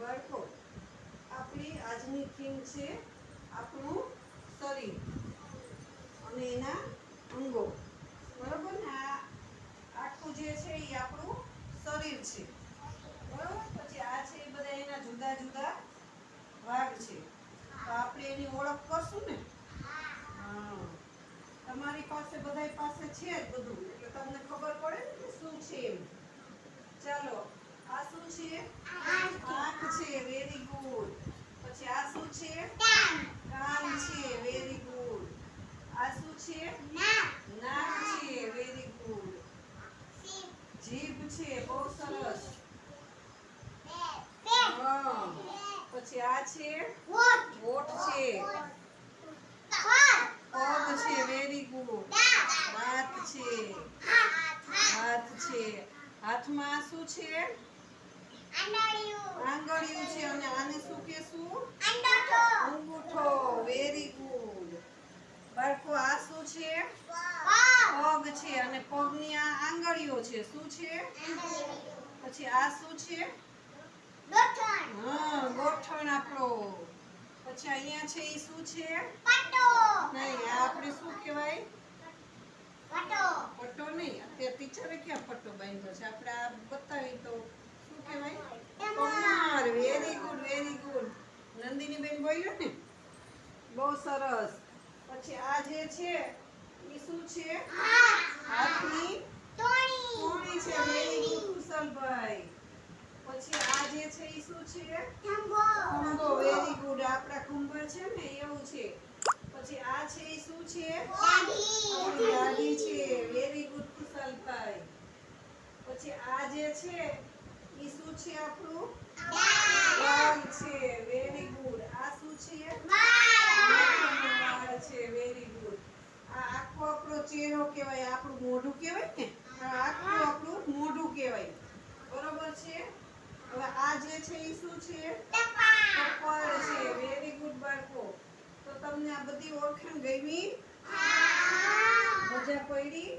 બાળકો આપણી આજની થીમ છે આપણું શરીર અને એના અંગો. બરોબર ને? આ આખું જે છે એ આપણું શરીર છે. બરોબર? પછી આ છે એ બધા એના જુદા જુદા ભાગ છે. તો આપણે એની ઓળખ કરશું ને? હા. તમારી પાસે બધાય પાસે છે જ બધું, એટલે તમને ખબર પડે ને કે શું છે એમ. ચાલો, આ શું છે? આંખ છે. Very good. પછી આ શું છે? કાન છે. Very good. આ શું છે? નાક છે. Very good. જીભ છે. બહુ સરસ. હા. પછી આ છે? હોઠ છે. પગ છે. Very good. દાંત છે. હાથ છે. હાથમાં આ શું છે? આંગળીયું છે. અને આને શું કહેશું? અંગૂઠો. Very good. બાળકો આ શું છે? પગ છે. અને પગની આ આંગળીઓ છે. શું છે? પછી આ શું છે? હા, ગોઠણ આપણો. પછી અહીંયા છે એ શું છે? નહીં, આ આપણે શું કહેવાય? પટ્ટો નહીં. અત્યારે ટીચરે ક્યાં પટ્ટો બાંધ્યો છે? આપણે આ બતાવી તો શું કહેવાય? કમર. Very good, very good. Nandini બેન બોલ્યો ને? બહુ સરસ. પછી આ જે છે એ શું છે? હાથની કોણી છે. Very good Kushalbhai. પછી આ જે છે એ શું છે? ખંભો. Very good. આપણા ખંભા છે ને એવું છે. પછી આ છે એ શું છે? આપણી દાઢી છે. Very good Kushalbhai. પછી આ જે છે એ શું છે? આપણું વાળ છે. Very good. આ શું છે? વાળ છે. Very good. આ આખો આપણો ચહેરો કહેવાય. આપણું મોઢું કહેવાય ને? આ આખું આપણું મોઢું કહેવાય. બરોબર છે? હવે આ જે છે એ શું છે? કપાળ છે. વેરી ગુડ બાળકો. તો તમને આ બધી ઓળખાણ ગમી? મજા પડી?